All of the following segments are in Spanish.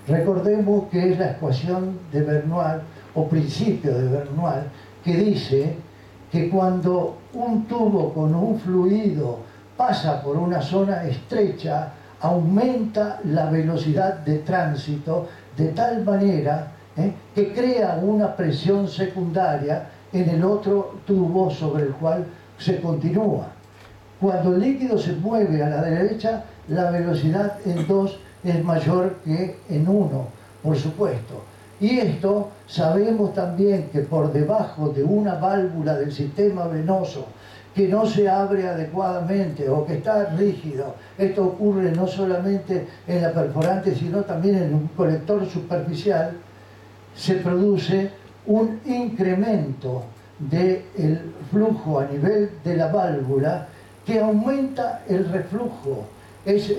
Recordemos que es la ecuación de Bernoulli, o principio de Bernoulli, que dice que cuando un tubo con un fluido pasa por una zona estrecha, aumenta la velocidad de tránsito de tal manera que crea una presión secundaria en el otro tubo sobre el cual se continúa. Cuando el líquido se mueve a la derecha, la velocidad en 2 es mayor que en 1, por supuesto. Y esto sabemos también que por debajo de una válvula del sistema venoso que no se abre adecuadamente o que está rígido, esto ocurre no solamente en la perforante sino también en un colector superficial, se produce un incremento del flujo a nivel de la válvula que aumenta el reflujo, es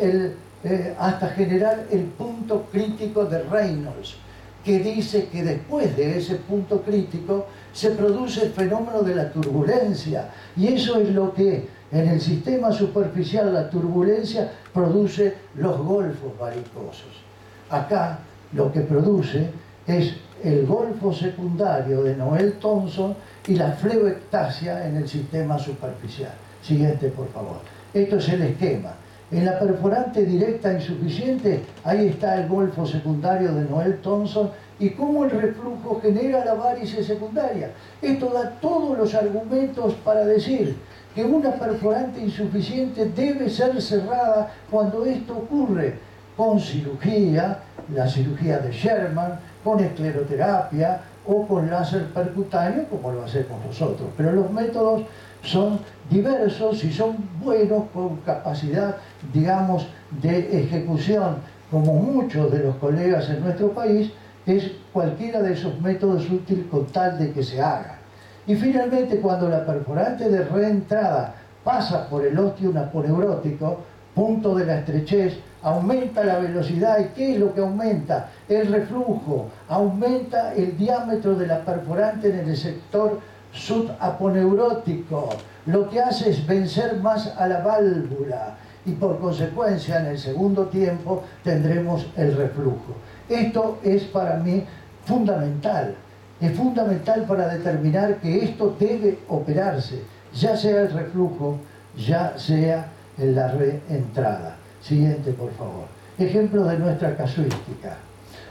hasta generar el punto crítico de Reynolds, que dice que después de ese punto crítico se produce el fenómeno de la turbulencia, y eso es lo que en el sistema superficial la turbulencia produce los golfos varicosos. Acá lo que produce es el golfo secundario de Noel-Thomson y la flebectasia en el sistema superficial. Siguiente, por favor. Esto es el esquema. En la perforante directa insuficiente, ahí está el golfo secundario de Noel-Thomson y cómo el reflujo genera la varice secundaria. Esto da todos los argumentos para decir que una perforante insuficiente debe ser cerrada cuando esto ocurre con cirugía, la cirugía de Sherman, con escleroterapia o con láser percutáneo, como lo hacemos nosotros. Pero los métodos son diversos y son buenos, con capacidad, digamos, de ejecución, como muchos de los colegas en nuestro país. Es cualquiera de esos métodos útil con tal de que se haga. Y finalmente, cuando la perforante de reentrada pasa por el ostium aponeurótico, punto de la estrechez, aumenta la velocidad. ¿Y qué es lo que aumenta? El reflujo. Aumenta el diámetro de la perforante en el sector subaponeurótico. Lo que hace es vencer más a la válvula y por consecuencia en el segundo tiempo tendremos el reflujo. Esto es para mí fundamental. Es fundamental para determinar que esto debe operarse, ya sea el reflujo, ya sea en la reentrada. Siguiente, por favor. Ejemplo de nuestra casuística.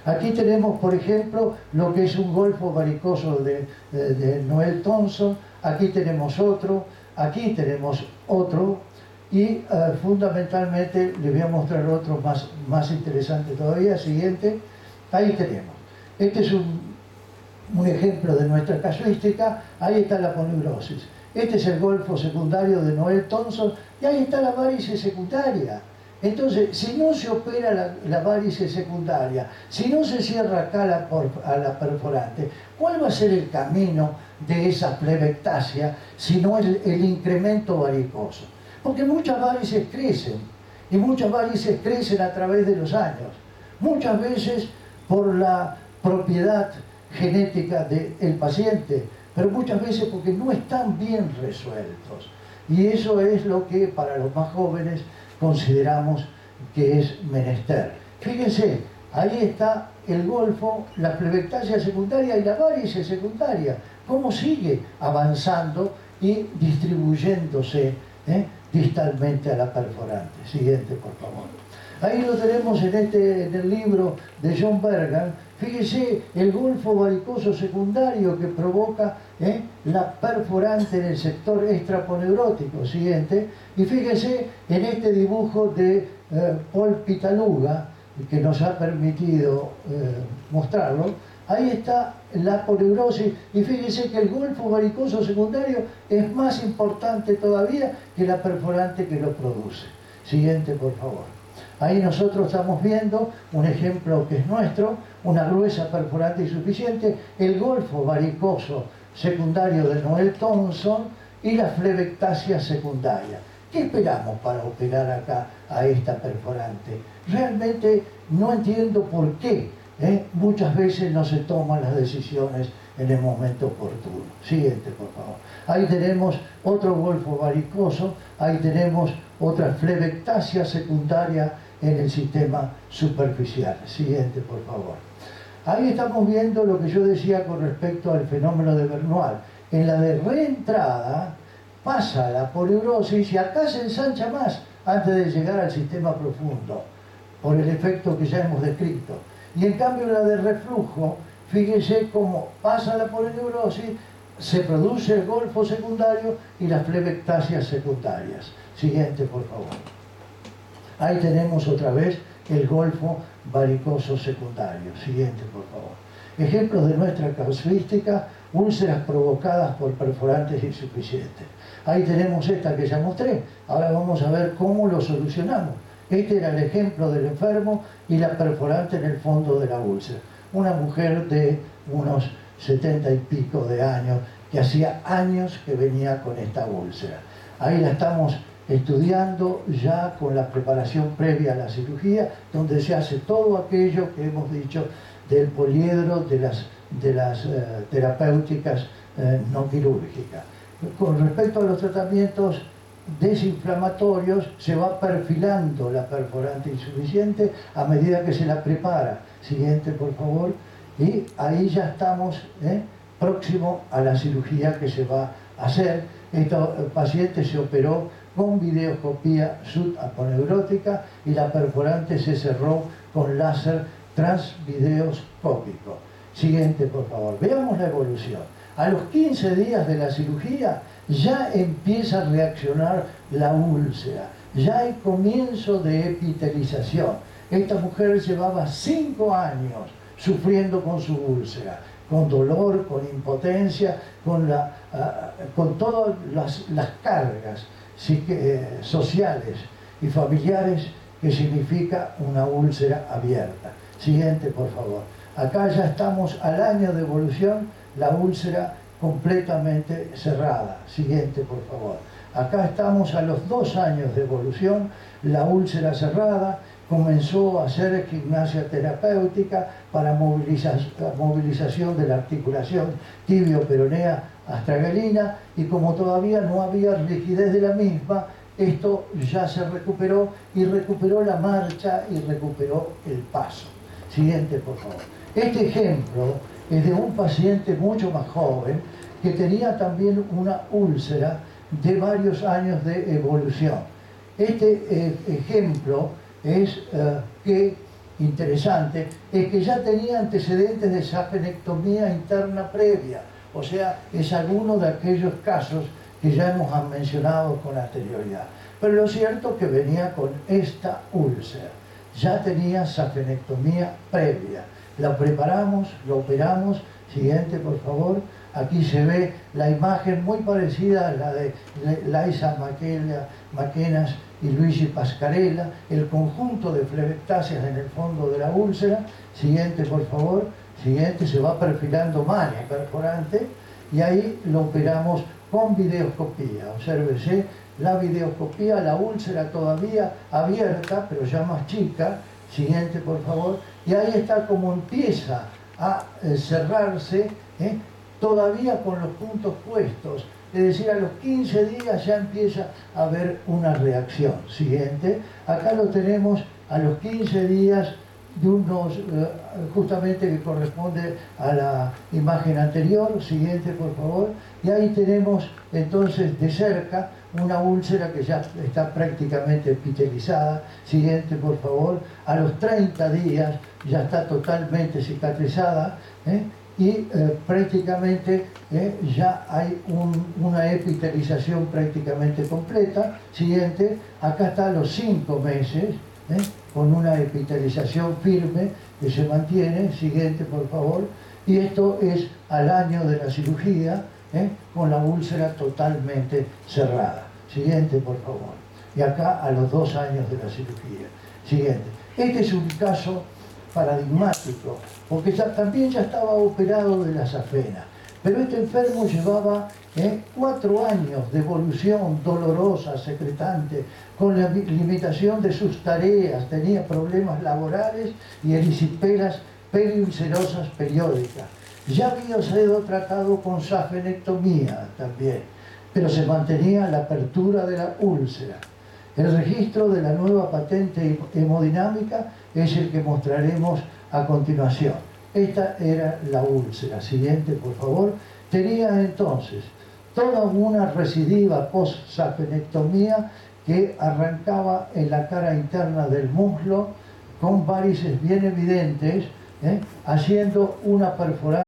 Aquí tenemos, por ejemplo, lo que es un golfo varicoso de Noel-Thomson. Aquí tenemos otro, aquí tenemos otro. Y fundamentalmente les voy a mostrar otro más interesante todavía. Siguiente. Ahí tenemos. Este es un ejemplo de nuestra casuística. Ahí está la poneurosis. Este es el golfo secundario de Noel-Thomson y ahí está la varice secundaria. Entonces, si no se opera la varice secundaria, si no se cierra acá a la perforante, ¿cuál va a ser el camino de esa flebectasia si no el incremento varicoso? Porque muchas varices crecen, y muchas varices crecen a través de los años. Muchas veces por la propiedad genética del paciente, pero muchas veces porque no están bien resueltos. Y eso es lo que para los más jóvenes consideramos que es menester. Fíjense, ahí está el golfo, la flebectasia secundaria y la varice secundaria, cómo sigue avanzando y distribuyéndose distalmente a la perforante. Siguiente, por favor. Ahí lo tenemos en el libro de John Bergan. Fíjese el golfo varicoso secundario que provoca la perforante en el sector extraponeurótico. Siguiente. Y fíjese en este dibujo de Paul Pitaluga, que nos ha permitido mostrarlo. Ahí está la poneurosis y fíjese que el golfo varicoso secundario es más importante todavía que la perforante que lo produce. Siguiente, por favor. Ahí nosotros estamos viendo un ejemplo que es nuestro, una gruesa perforante insuficiente, el golfo varicoso secundario de Noel-Thomson y la flebectasia secundaria. ¿Qué esperamos para operar acá a esta perforante? Realmente no entiendo por qué muchas veces no se toman las decisiones en el momento oportuno. Siguiente, por favor. Ahí tenemos otro golfo varicoso, ahí tenemos otra flebectasia secundaria en el sistema superficial. Siguiente, por favor. Ahí estamos viendo lo que yo decía con respecto al fenómeno de Bernoulli. En la de reentrada pasa la poliurosis y acá se ensancha más antes de llegar al sistema profundo, por el efecto que ya hemos descrito. Y en cambio la de reflujo, fíjese cómo pasa la polineurosis, se produce el golfo secundario y las flebectasias secundarias. Siguiente, por favor. Ahí tenemos otra vez el golfo varicoso secundario. Siguiente, por favor. Ejemplos de nuestra casuística: úlceras provocadas por perforantes insuficientes. Ahí tenemos esta que ya mostré. Ahora vamos a ver cómo lo solucionamos. Este era el ejemplo del enfermo y la perforante en el fondo de la úlcera. Una mujer de unos 70 y pico de años, que hacía años que venía con esta úlcera. Ahí la estamos estudiando ya con la preparación previa a la cirugía, donde se hace todo aquello que hemos dicho del poliedro de las terapéuticas no quirúrgicas. Con respecto a los tratamientos desinflamatorios, se va perfilando la perforante insuficiente a medida que se la prepara. Siguiente, por favor. Y ahí ya estamos próximo a la cirugía que se va a hacer. Este paciente se operó con videoscopía subaponeurótica y la perforante se cerró con láser transvideoscópico. Siguiente, por favor. Veamos la evolución. A los 15 días de la cirugía ya empieza a reaccionar la úlcera, ya hay comienzo de epitelización. Esta mujer llevaba 5 años sufriendo con su úlcera, con dolor, con impotencia, con todas las cargas sociales y familiares que significa una úlcera abierta. Siguiente, por favor. Acá ya estamos al año de evolución, la úlcera completamente cerrada. Siguiente, por favor. Acá estamos a los 2 años de evolución, la úlcera cerrada, comenzó a hacer gimnasia terapéutica para movilización de la articulación tibio-peronea astragalina, y como todavía no había rigidez de la misma, esto ya se recuperó, y recuperó la marcha y recuperó el paso. Siguiente, por favor. Este ejemplo es de un paciente mucho más joven que tenía también una úlcera de varios años de evolución. Este ejemplo es interesante, es que ya tenía antecedentes de safenectomía interna previa, o sea, es alguno de aquellos casos que ya hemos mencionado con anterioridad. Pero lo cierto es que venía con esta úlcera, ya tenía safenectomía previa. La preparamos, lo operamos. Siguiente, por favor. Aquí se ve la imagen muy parecida a la de Laisa Maquenas y Luigi Pascarella, el conjunto de flebectasias en el fondo de la úlcera. Siguiente, por favor. Siguiente, se va perfilando mal el perforante y ahí lo operamos con videoscopía. Obsérvese la videoscopía, la úlcera todavía abierta, pero ya más chica. Siguiente, por favor. Y ahí está como empieza a cerrarse, todavía con los puntos puestos. Es decir, a los 15 días ya empieza a haber una reacción. Siguiente. Acá lo tenemos a los 15 días de unos, justamente que corresponde a la imagen anterior. Siguiente, por favor. Y ahí tenemos entonces de cerca una úlcera que ya está prácticamente epitelizada. Siguiente, por favor. A los 30 días ya está totalmente cicatrizada, y prácticamente ya hay una epitelización prácticamente completa. Siguiente. Acá está a los 5 meses, con una epitelización firme que se mantiene. Siguiente, por favor. Y esto es al año de la cirugía, con la úlcera totalmente cerrada. Siguiente, por favor. Y acá a los 2 años de la cirugía. Siguiente. Este es un caso paradigmático, porque también ya estaba operado de la safena, pero este enfermo llevaba 4 años de evolución dolorosa, secretante, con la limitación de sus tareas, tenía problemas laborales y erisipelas periulcerosas periódicas. Ya había sido tratado con safenectomía también, pero se mantenía la apertura de la úlcera. El registro de la nueva patente hemodinámica es el que mostraremos a continuación. Esta era la úlcera. Siguiente, por favor. Tenía entonces toda una recidiva post-sapenectomía que arrancaba en la cara interna del muslo con varices bien evidentes, haciendo una perforación